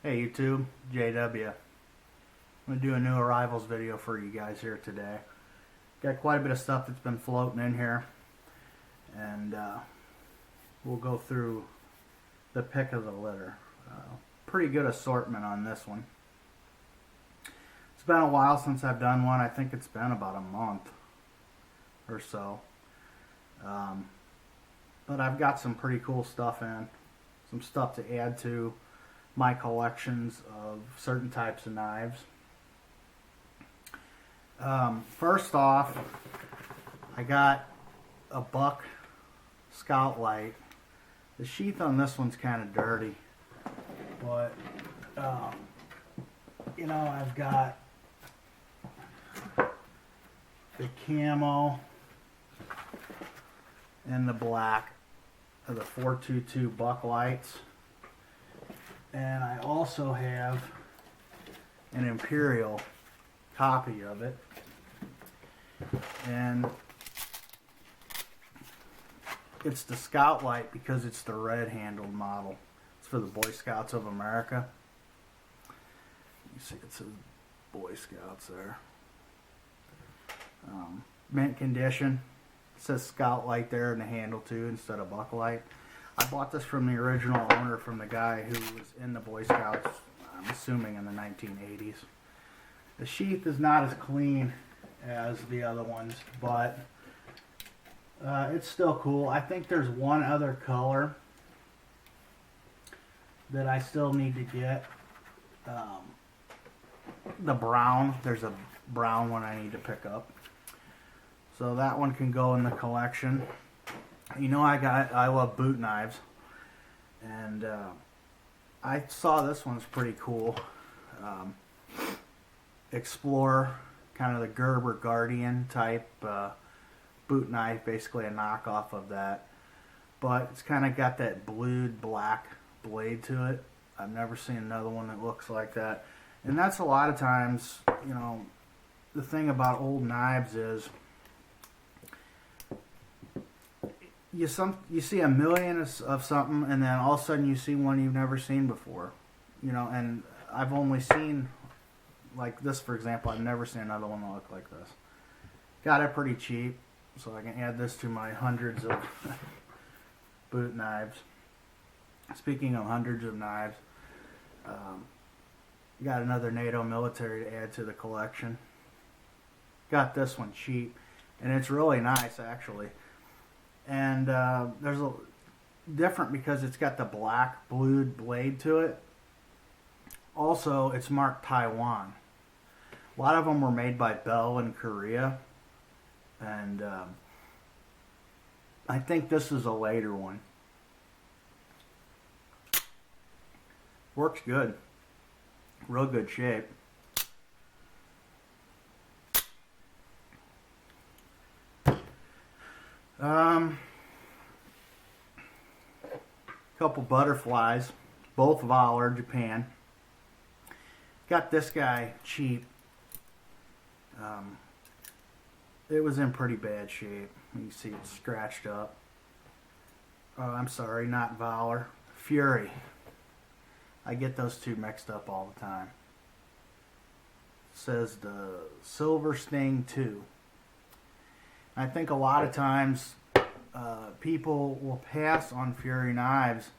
Hey YouTube, JW. I'm going to do a new arrivals video for you guys here today. Got quite a bit of stuff that's been floating in here, and we'll go through the pick of the litter. Pretty good assortment on this one. It's been a while since I've done one. I think it's been about a month or so. But I've got some pretty cool stuff in. Some stuff to add to my collections of certain types of knives. First off, I got a buck Scout Light. The sheath on this one's kind of dirty, but you know, I've got the camo and the black of the 422 buck lights. And I also have an Imperial copy of it. And it's the Scout Light because it's the red handled model. It's for the Boy Scouts of America. You see it says Boy Scouts there. Mint condition. It says Scout Light there in the handle too instead of buck light. I bought this from the original owner, from the guy who was in the Boy Scouts, I'm assuming in the 1980s. The sheath is not as clean as the other ones, but it's still cool. I think there's one other color that I still need to get. The brown. There's a brown one I need to pick up. So that one can go in the collection. You know, I love boot knives, and I saw this one's pretty cool. Explorer, kind of the Gerber Guardian type boot knife, basically a knockoff of that, but it's kind of got that blued black blade to it. I've never seen another one that looks like that, and that's a lot of times, you know, the thing about old knives is you see a million of something, and then all of a sudden you see one you've never seen before, you know. And I've only seen, like this for example, I've never seen another one that looked like this. Got it pretty cheap, so I can add this to my hundreds of boot knives. Speaking of hundreds of knives, got another NATO military to add to the collection. Got this one cheap, and it's really nice actually. And there's a different because it's got the black blued blade to it. Also, it's marked Taiwan. A lot of them were made by Bell in Korea, and I think this is a later one. Works good. Real good shape. Couple butterflies, both Valor, Japan. Got this guy cheap. It was in pretty bad shape. You can see it's scratched up. Oh, I'm sorry, not Valor. Fury. I get those two mixed up all the time. It says the Silver Sting 2. I think a lot of times people will pass on Fury knives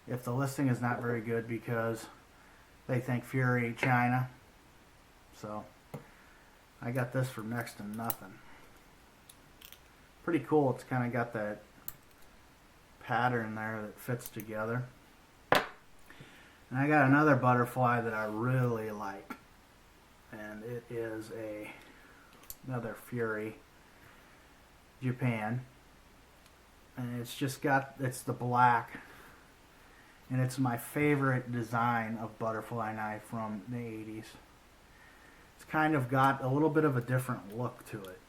if the listing is not very good because they think Fury China. So I got this for next to nothing. Pretty cool. It's kind of got that pattern there that fits together. And I got another butterfly that I really like, and it is another Fury Japan, and it's just got, it's the black, and it's my favorite design of butterfly knife from the 80s. It's kind of got a little bit of a different look to it.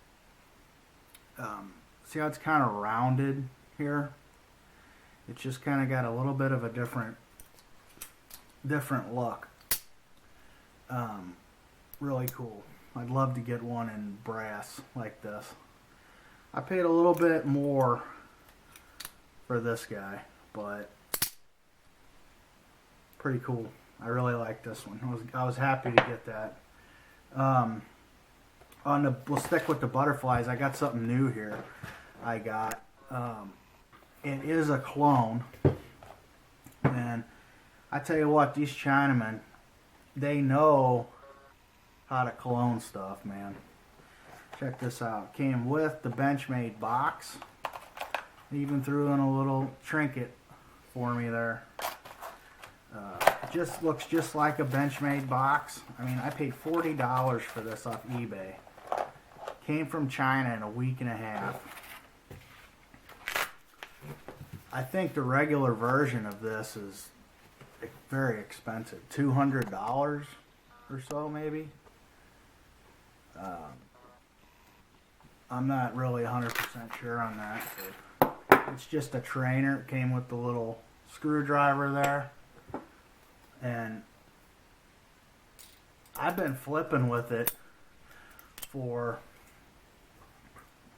See how it's kind of rounded here? It's just kind of got a little bit of a different look. Really cool. I'd love to get one in brass like this. I paid a little bit more for this guy, but pretty cool. I really like this one. I was happy to get that. We'll stick with the butterflies. I got something new here. I got it is a clone, and I tell you what, these Chinamen, they know how to clone stuff, man. Check this out. Came with the Benchmade box. They even threw in a little trinket for me there. Just looks just like a Benchmade box. I mean, I paid $40 for this off eBay. Came from China in a week and a half. I think the regular version of this is very expensive. $200 or so, maybe. I'm not really 100% sure on that. But it's just a trainer. It came with the little screwdriver there. And I've been flipping with it for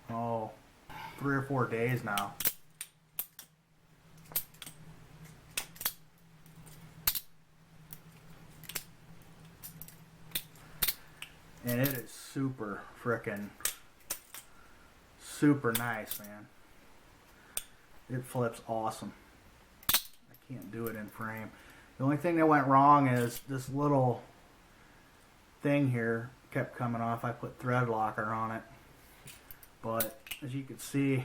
3 or 4 days now. And it is super nice, man. It flips awesome. I can't do it in frame. The only thing that went wrong is this little thing here kept coming off. I put thread locker on it. But as you can see,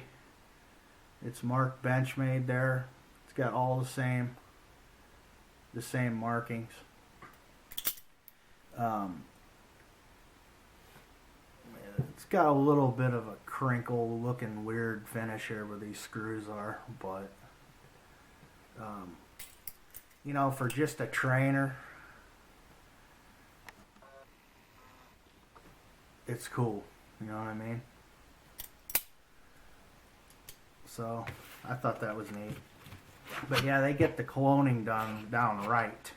it's marked Benchmade there. It's got all the same markings. It's got a little bit of a crinkle looking weird finish here where these screws are, but you know, for just a trainer, it's cool, you know what I mean? So I thought that was neat. But yeah, they get the cloning done down right.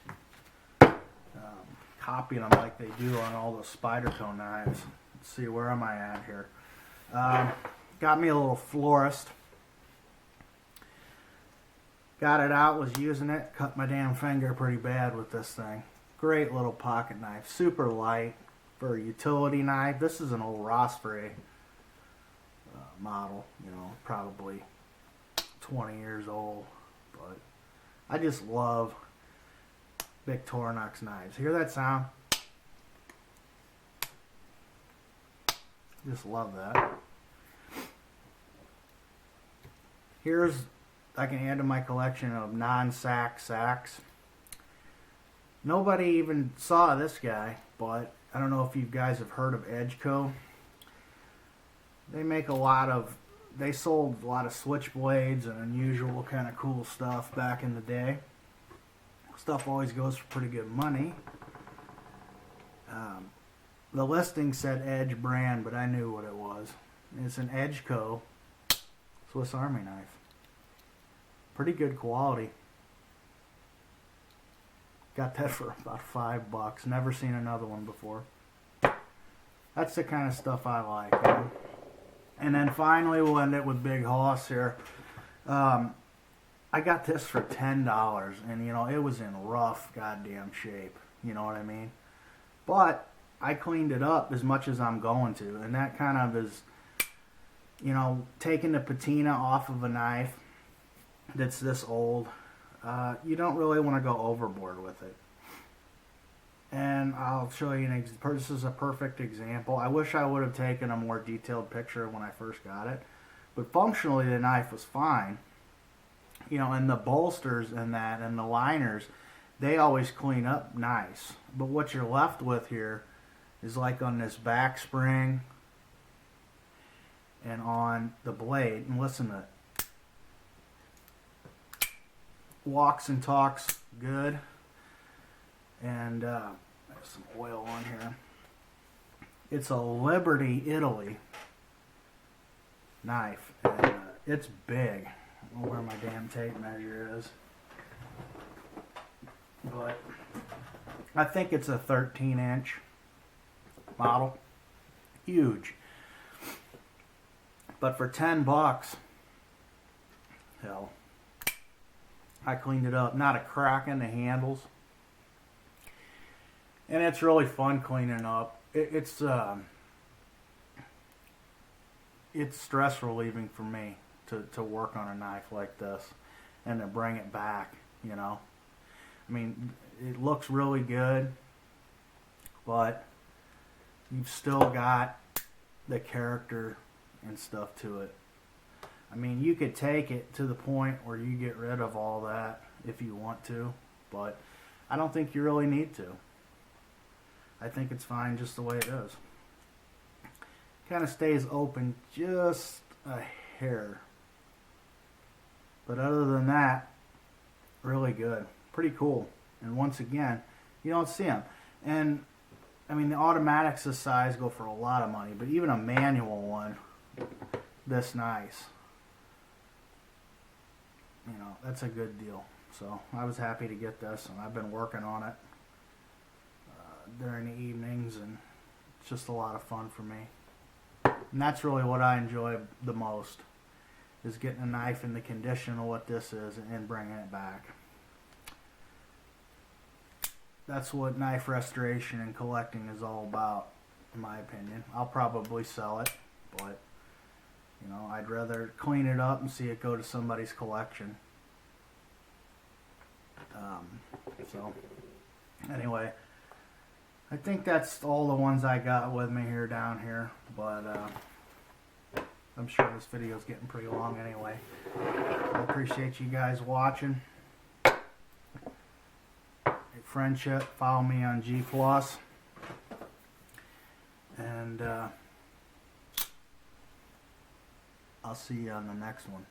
Copying them like they do on all the Spyderco knives. Let's see, where am I at here? Got me a little florist. Got it out, was using it, cut my damn finger pretty bad with this thing. Great little pocket knife, super light for a utility knife. This is an old Rosfray model, you know, probably 20 years old. But I just love Victorinox knives. Hear that sound? Just love that. Here's, I can add to my collection of non-sack sacks. Nobody even saw this guy, but I don't know if you guys have heard of Edgeco. They make they sold a lot of switchblades and unusual kind of cool stuff back in the day. Stuff always goes for pretty good money. The listing said Edge brand, but I knew what it was. It's an Edgeco Swiss Army knife. Pretty good quality. Got that for about $5. Never seen another one before. That's the kind of stuff I like, man. And then finally we'll end it with Big Hoss here. I got this for $10, and you know, it was in rough goddamn shape. You know what I mean? But I cleaned it up as much as I'm going to, and that kind of is, you know, taking the patina off of a knife that's this old. You don't really want to go overboard with it. And I'll show you this is a perfect example. I wish I would have taken a more detailed picture when I first got it, but functionally the knife was fine. You know, and the bolsters and that and the liners, they always clean up nice. But what you're left with here is like on this back spring and on the blade. And listen to it. Walks and talks good. And there's some oil on here. It's a Liberty Italy knife. And it's big. I don't know where my damn tape measure is. But I think it's a 13-inch model. Huge. But for $10, hell, I cleaned it up. Not a crack in the handles. And it's really fun cleaning up. It's stress relieving for me to work on a knife like this and to bring it back, you know. I mean, it looks really good, but you've still got the character and stuff to it. I mean, you could take it to the point where you get rid of all that if you want to, but I don't think you really need to. I think it's fine just the way it is. Kind of stays open just a hair. But other than that, really good. Pretty cool. And once again, you don't see them. And, I mean, the automatics this size go for a lot of money, but even a manual one this nice, you know, that's a good deal. So I was happy to get this, and I've been working on it during the evenings, and it's just a lot of fun for me. And that's really what I enjoy the most, is getting a knife in the condition of what this is and bringing it back. That's what knife restoration and collecting is all about, in my opinion. I'll probably sell it, but you know, I'd rather clean it up and see it go to somebody's collection. So anyway, I think that's all the ones I got with me here down here, but I'm sure this video is getting pretty long anyway. I appreciate you guys watching. Friendship, follow me on G-Floss, and I'll see you on the next one.